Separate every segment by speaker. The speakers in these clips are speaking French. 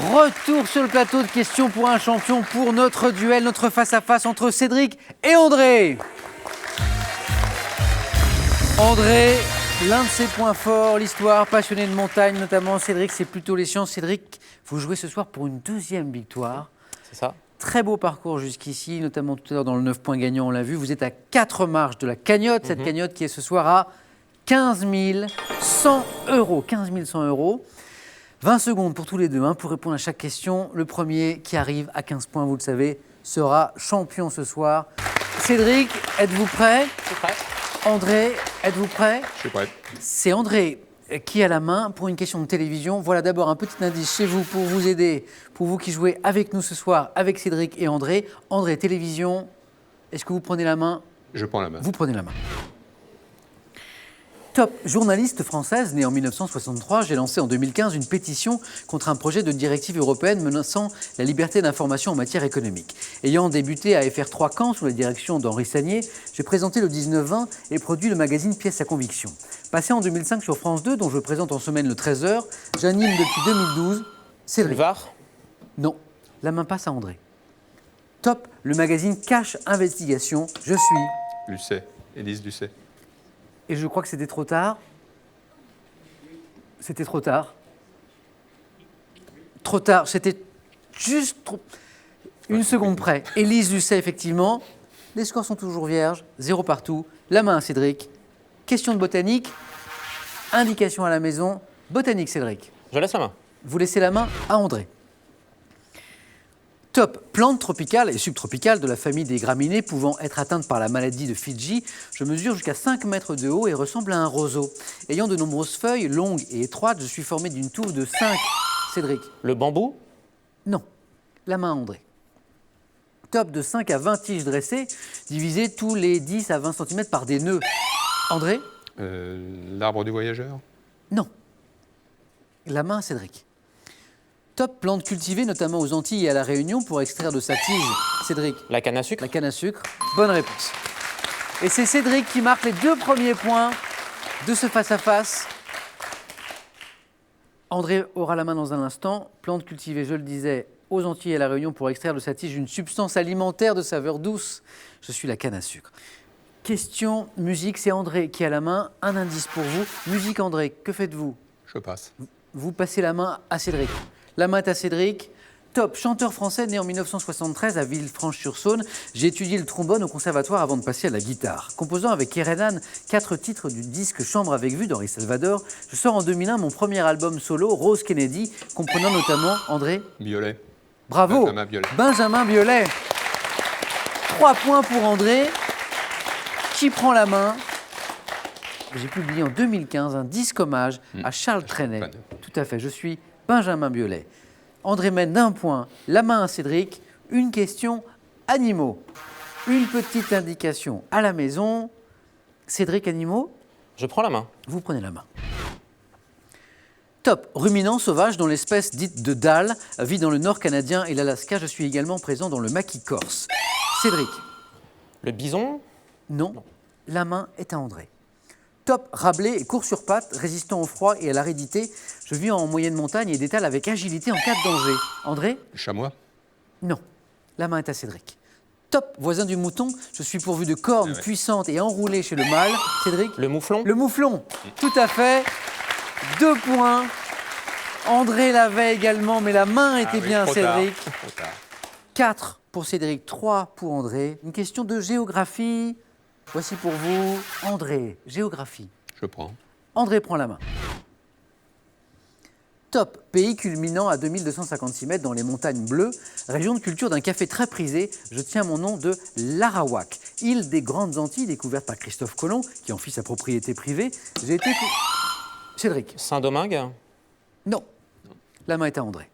Speaker 1: Retour sur le plateau de questions pour un champion pour notre duel, notre face-à-face entre Cédric et André. André, l'un de ses points forts, l'histoire, passionné de montagne notamment. Cédric, c'est plutôt les sciences. Cédric, vous jouez ce soir pour une deuxième victoire.
Speaker 2: C'est ça.
Speaker 1: Très beau parcours jusqu'ici, notamment tout à l'heure dans le 9 points gagnant, on l'a vu. Vous êtes à 4 marches de la cagnotte, cette cagnotte qui est ce soir à 15 100 euros. 15 100 euros. 20 secondes pour tous les deux pour répondre à chaque question. Le premier qui arrive à 15 points, vous le savez, sera champion ce soir. Cédric, êtes-vous prêt?
Speaker 2: Je suis prêt.
Speaker 1: André, êtes-vous prêt?
Speaker 3: Je suis prêt.
Speaker 1: C'est André qui a la main pour une question de télévision. Voilà d'abord un petit indice chez vous pour vous aider, pour vous qui jouez avec nous ce soir, avec Cédric et André. André, télévision, est-ce que vous prenez la main?
Speaker 3: Je prends la main.
Speaker 1: Vous prenez la main. Top, journaliste française née en 1963, j'ai lancé en 2015 une pétition contre un projet de directive européenne menaçant la liberté d'information en matière économique. Ayant débuté à FR3 Caen sous la direction d'Henri Sagnier, j'ai présenté le 19-20 et produit le magazine Pièces à conviction. Passé en 2005 sur France 2, dont je présente en semaine le 13h, j'anime depuis 2012. Cédric.
Speaker 2: Boulevard.
Speaker 1: Non, la main passe à André. Top, le magazine Cache Investigation, je suis.
Speaker 3: Lucet, Élise Lucet.
Speaker 1: Et je crois que c'était trop tard. C'était trop tard. Trop tard, c'était juste trop... Une seconde près. Élise Lucet, effectivement. Les scores sont toujours vierges, 0 partout. La main à Cédric. Question de botanique. Indication à la maison. Botanique, Cédric.
Speaker 2: Je laisse la main.
Speaker 1: Vous laissez la main à André. Top, plante tropicale et subtropicale de la famille des graminées pouvant être atteintes par la maladie de Fidji. Je mesure jusqu'à 5 mètres de haut et ressemble à un roseau. Ayant de nombreuses feuilles longues et étroites, je suis formé d'une touffe de 5. Cédric.
Speaker 2: Le bambou.
Speaker 1: Non. La main à André. Top, de 5 à 20 tiges dressées, divisées tous les 10 à 20 cm par des nœuds. André.
Speaker 3: L'arbre du voyageur.
Speaker 1: Non. La main à Cédric. Top, plante cultivée notamment aux Antilles et à La Réunion pour extraire de sa tige. Cédric.
Speaker 2: La canne à sucre.
Speaker 1: La canne à sucre. Bonne réponse. Et c'est Cédric qui marque les 2 premiers points de ce face-à-face. André aura la main dans un instant. Plante cultivée, je le disais, aux Antilles et à La Réunion pour extraire de sa tige une substance alimentaire de saveur douce. Je suis la canne à sucre. Question musique, c'est André qui a la main. Un indice pour vous. Musique, André, que faites-vous?
Speaker 3: Je passe.
Speaker 1: Vous passez la main à Cédric. La main est à Cédric. Top, chanteur français né en 1973 à Villefranche-sur-Saône. J'ai étudié le trombone au conservatoire avant de passer à la guitare. Composant avec Kerenan 4 titres du disque Chambre avec vue d'Henri Salvador, je sors en 2001 mon premier album solo, Rose Kennedy, comprenant notamment André.
Speaker 3: Biolay.
Speaker 1: Bravo.
Speaker 3: Benjamin Biolay.
Speaker 1: Benjamin Biolay. 3 points pour André. Qui prend la main? J'ai publié en 2015 un disque hommage à Charles Trenet. Tout à fait, je suis Benjamin Biolay. André mène d'1 point, la main à Cédric. Une question animaux. Une petite indication à la maison. Cédric, animaux?
Speaker 2: Je prends la main.
Speaker 1: Vous prenez la main. Top, ruminant sauvage dont l'espèce dite de dalle vit dans le nord canadien et l'Alaska. Je suis également présent dans le maquis corse. Cédric?
Speaker 2: Le bison.
Speaker 1: Non. La main est à André. Top, Rabelais et court sur pattes, résistant au froid et à l'aridité. Je vis en moyenne montagne et détale avec agilité en cas de danger. André?
Speaker 3: Le chamois.
Speaker 1: Non. La main est à Cédric. Top, voisin du mouton, je suis pourvu de cornes puissantes et enroulées chez le mâle. Cédric?
Speaker 2: Le mouflon.
Speaker 1: Le mouflon. Tout à fait. 2 points. André l'avait également, mais la main était bien à Cédric.
Speaker 3: Trop tard.
Speaker 1: 4 pour Cédric, 3 pour André. Une question de géographie. Voici pour vous, André, géographie.
Speaker 3: Je prends.
Speaker 1: André prend la main. Top, pays culminant à 2256 mètres dans les montagnes bleues, région de culture d'un café très prisé, je tiens mon nom de l'Arawak, île des Grandes Antilles découverte par Christophe Colomb, qui en fit sa propriété privée. J'ai été... Cédric?
Speaker 2: Saint-Domingue.
Speaker 1: Non. La main est à André.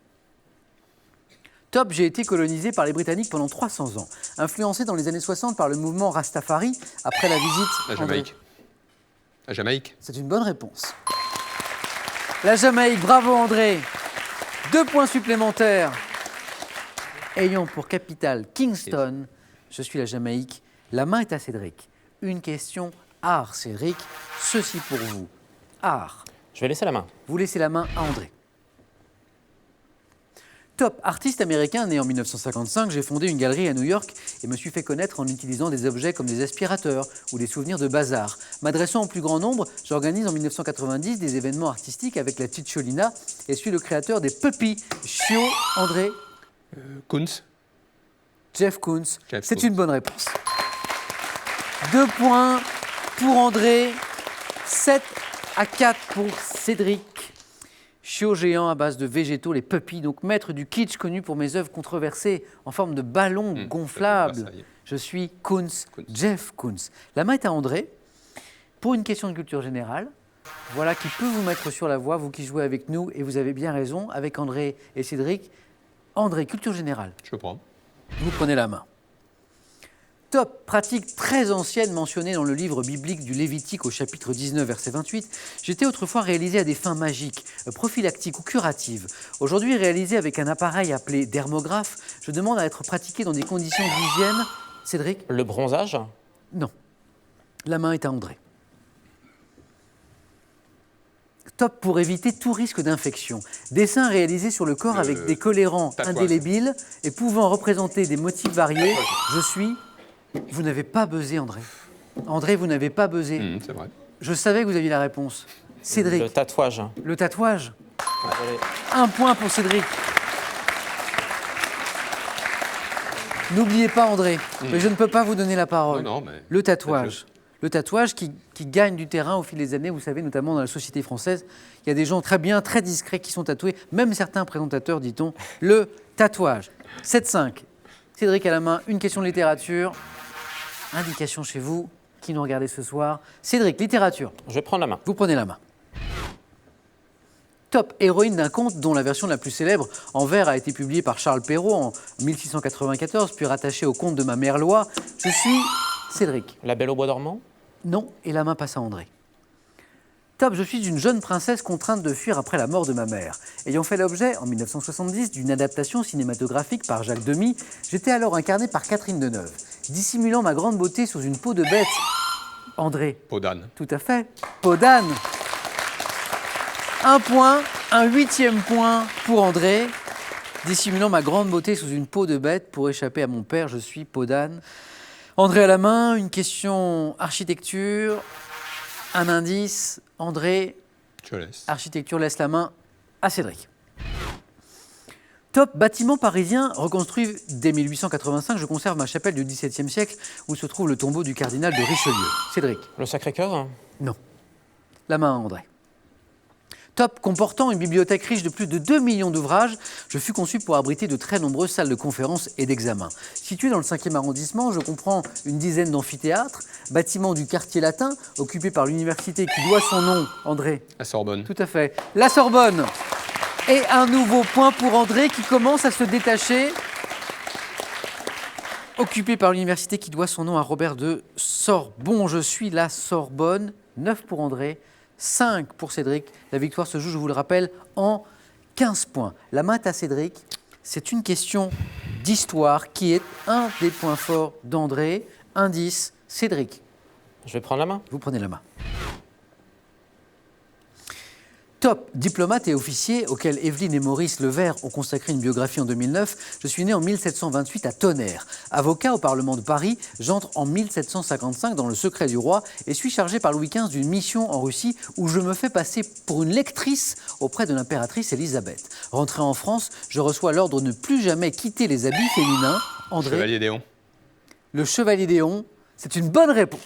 Speaker 1: Top, j'ai été colonisé par les Britanniques pendant 300 ans. Influencé dans les années 60 par le mouvement Rastafari, après la visite...
Speaker 3: La Jamaïque. La Jamaïque.
Speaker 1: C'est une bonne réponse. La Jamaïque, bravo André. 2 points supplémentaires. Ayant pour capitale Kingston, je suis la Jamaïque. La main est à Cédric. Une question art, Cédric. Ceci pour vous. Art.
Speaker 2: Je vais laisser la main.
Speaker 1: Vous laissez la main à André. Top, artiste américain né en 1955, j'ai fondé une galerie à New York et me suis fait connaître en utilisant des objets comme des aspirateurs ou des souvenirs de bazar. M'adressant au plus grand nombre, j'organise en 1990 des événements artistiques avec la Cicciolina et suis le créateur des Puppies. Chio, André,
Speaker 3: Kunz.
Speaker 1: Jeff Koons.
Speaker 3: Jeff
Speaker 1: C'est
Speaker 3: Koons.
Speaker 1: une bonne réponse. 2 points pour André, 7-4 pour Cédric. Chiot géant à base de végétaux, les Puppies, donc maître du kitsch connu pour mes œuvres controversées en forme de ballon gonflable.
Speaker 3: ça y est.
Speaker 1: Je suis Koons, Jeff Koons. La main est à André pour une question de culture générale. Voilà qui peut vous mettre sur la voie, vous qui jouez avec nous, et vous avez bien raison, avec André et Cédric. André, culture générale,
Speaker 3: Je prends.
Speaker 1: vous prenez la main. Top, pratique très ancienne mentionnée dans le livre biblique du Lévitique au chapitre 19, verset 28. J'étais autrefois réalisé à des fins magiques, prophylactiques ou curatives. Aujourd'hui réalisé avec un appareil appelé dermographe, je demande à être pratiqué dans des conditions d'hygiène. Cédric?
Speaker 2: Le bronzage.
Speaker 1: Non. La main est à André. Top pour éviter tout risque d'infection. Dessin réalisé sur le corps avec des colorants
Speaker 3: tatouage.
Speaker 1: indélébiles et pouvant représenter des motifs variés. Je suis... Vous n'avez pas buzzé, André. André, vous n'avez pas buzzé.
Speaker 3: C'est vrai.
Speaker 1: Je savais que vous aviez la réponse. Cédric,
Speaker 2: Le tatouage.
Speaker 1: le tatouage.
Speaker 2: Désolé.
Speaker 1: 1 point pour Cédric. N'oubliez pas, André, mais je ne peux pas vous donner la parole.
Speaker 3: Non, mais
Speaker 1: Le tatouage. Le tatouage qui gagne du terrain au fil des années, vous savez, notamment dans la société française. Il y a des gens très bien, très discrets qui sont tatoués, même certains présentateurs, dit-on. Le tatouage. 7-5. Cédric à la main, une question de littérature. Indication chez vous, qui nous regardez ce soir. Cédric, littérature.
Speaker 2: Je vais prendre la main.
Speaker 1: Vous prenez la main. Top, héroïne d'un conte dont la version la plus célèbre en vers a été publiée par Charles Perrault en 1694, puis rattachée au conte de ma mère Loi. Je suis Cédric.
Speaker 2: La Belle au bois dormant.
Speaker 1: Non, et la main passe à André. Top, je suis une jeune princesse contrainte de fuir après la mort de ma mère. Ayant fait l'objet, en 1970, d'une adaptation cinématographique par Jacques Demy, j'étais alors incarné par Catherine Deneuve. Dissimulant ma grande beauté sous une peau de bête. André.
Speaker 3: Peau d'âne.
Speaker 1: Tout à fait. Peau d'âne. 1 point, un 8e point pour André. Dissimulant ma grande beauté sous une peau de bête pour échapper à mon père, je suis peau d'âne. André à la main, une question architecture. Un indice. André,
Speaker 3: Je laisse.
Speaker 1: architecture, laisse la main à Cédric. Top, bâtiment parisien reconstruit dès 1885. Je conserve ma chapelle du XVIIe siècle où se trouve le tombeau du cardinal de Richelieu. Cédric.
Speaker 2: Le Sacré-Cœur.
Speaker 1: Non. La main à André. Top, comportant une bibliothèque riche de plus de 2 millions d'ouvrages, je fus conçu pour abriter de très nombreuses salles de conférences et d'examens. Situé dans le 5e arrondissement, je comprends une dizaine d'amphithéâtres, bâtiments du quartier latin, occupé par l'université qui doit son nom, André.
Speaker 3: La Sorbonne.
Speaker 1: Tout à fait. La Sorbonne. Et un nouveau point pour André qui commence à se détacher. Occupé par l'université qui doit son nom à Robert de Sorbonne. Je suis la Sorbonne. 9 pour André, 5 pour Cédric. La victoire se joue, je vous le rappelle, en 15 points. La main est à Cédric. C'est une question d'histoire qui est un des points forts d'André. Indice, Cédric.
Speaker 2: Je vais prendre la main.
Speaker 1: Vous prenez la main. Top, diplomate et officier auquel Evelyne et Maurice Levert ont consacré une biographie en 2009. Je suis né en 1728 à Tonnerre. Avocat au Parlement de Paris, j'entre en 1755 dans le secret du roi et suis chargé par Louis XV d'une mission en Russie où je me fais passer pour une lectrice auprès de l'impératrice Élisabeth. Rentré en France, je reçois l'ordre de ne plus jamais quitter les habits féminins. André,
Speaker 3: Chevalier Déon.
Speaker 1: le chevalier Déon, c'est une bonne réponse.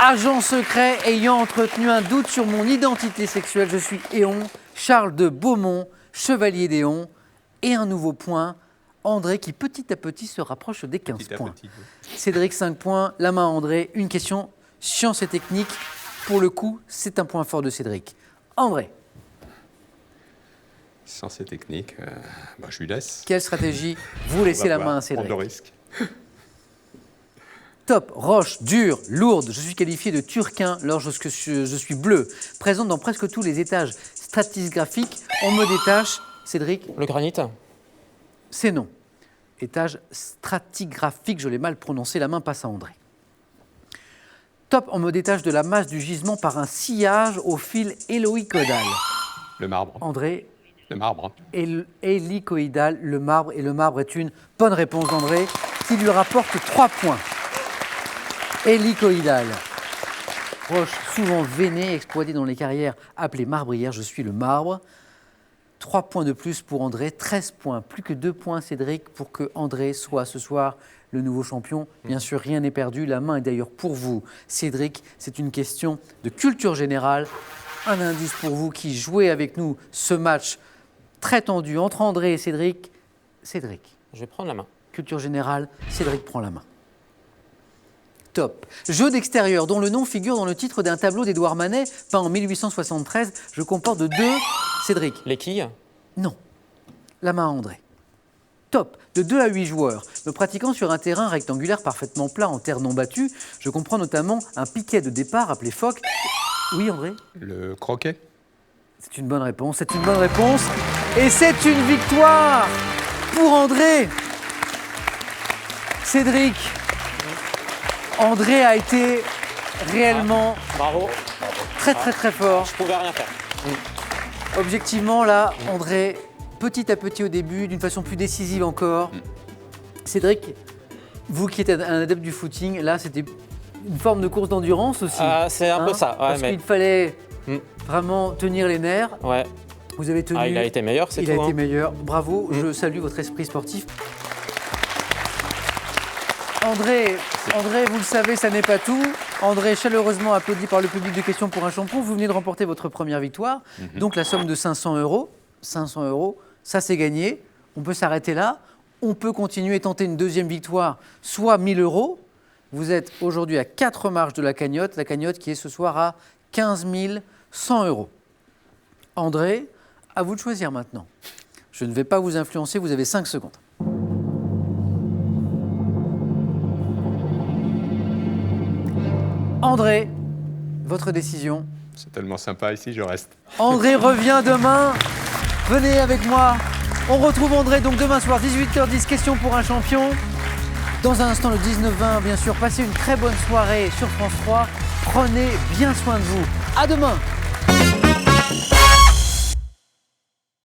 Speaker 1: Agent secret ayant entretenu un doute sur mon identité sexuelle, je suis Éon, Charles de Beaumont, chevalier d'Éon. Et un nouveau point, André qui petit à petit se rapproche des 15
Speaker 3: Petit à
Speaker 1: points.
Speaker 3: petit.
Speaker 1: Cédric 5 points, la main à André, une question science et technique. Pour le coup, c'est un point fort de Cédric. André,
Speaker 3: Sciences et techniques. Je lui laisse.
Speaker 1: quelle stratégie? Vous laissez la main à Cédric.
Speaker 3: Prendre le risque.
Speaker 1: Top, roche, dure, lourde. Je suis qualifié de turquin lorsque je suis bleu. Présente dans presque tous les étages stratigraphiques. On me détache. Cédric,
Speaker 2: Le granit.
Speaker 1: c'est non. Étage stratigraphique, je l'ai mal prononcé. La main passe à André. Top, on me détache de la masse du gisement par un sillage au fil héloïcodal.
Speaker 3: Le marbre.
Speaker 1: André,
Speaker 3: Le marbre.
Speaker 1: hélicoïdal, le marbre. Et le marbre est une bonne réponse d'André, qui lui rapporte 3 points. Hélicoïdal. Roche souvent veinée, exploitée dans les carrières, appelée marbrière. Je suis le marbre. 3 points de plus pour André, 13 points. Plus que 2 points, Cédric, pour que André soit ce soir le nouveau champion. Bien sûr, rien n'est perdu. La main est d'ailleurs pour vous. Cédric, c'est une question de culture générale. Un indice pour vous qui jouez avec nous ce match très tendu entre André et Cédric. Cédric.
Speaker 2: Je vais prendre la main.
Speaker 1: Culture générale, Cédric prend la main. Top. Jeu d'extérieur dont le nom figure dans le titre d'un tableau d'Édouard Manet, peint en 1873. Je comporte de 2. Cédric.
Speaker 2: Les quilles.
Speaker 1: Non. La main à André. Top. De 2 à 8 joueurs. Le pratiquant sur un terrain rectangulaire parfaitement plat en terre non battue. Je comprends notamment un piquet de départ appelé phoque. Oui, André?
Speaker 3: Le croquet.
Speaker 1: C'est une bonne réponse. C'est une bonne réponse. Et c'est une victoire pour André. Cédric. André a été réellement
Speaker 2: Bravo.
Speaker 1: très fort.
Speaker 2: Je pouvais rien faire.
Speaker 1: Objectivement, là, André, petit à petit au début, d'une façon plus décisive encore. Cédric, vous qui êtes un adepte du footing, là, c'était une forme de course d'endurance aussi.
Speaker 2: C'est un peu ça. Ouais,
Speaker 1: parce
Speaker 2: mais...
Speaker 1: qu'il fallait vraiment tenir les nerfs.
Speaker 2: Ouais.
Speaker 1: Vous avez tenu.
Speaker 2: Il a été meilleur, c'est tout.
Speaker 1: Il a été meilleur. Bravo, je salue votre esprit sportif. André, vous le savez, ça n'est pas tout. André, chaleureusement applaudi par le public de Questions pour un champion. Vous venez de remporter votre première victoire. Donc la somme de 500 €. 500 €, ça c'est gagné. On peut s'arrêter là. On peut continuer et tenter une deuxième victoire, soit 1 000 €. Vous êtes aujourd'hui à 4 marches de la cagnotte. La cagnotte qui est ce soir à 15 100 €. André, à vous de choisir maintenant. Je ne vais pas vous influencer, vous avez 5 secondes. André, votre décision.
Speaker 3: C'est tellement sympa ici, je reste.
Speaker 1: André revient demain. Venez avec moi. On retrouve André donc demain soir, 18h10, Questions pour un champion. Dans un instant, le 19-20, bien sûr. Passez une très bonne soirée sur France 3. Prenez bien soin de vous. À demain.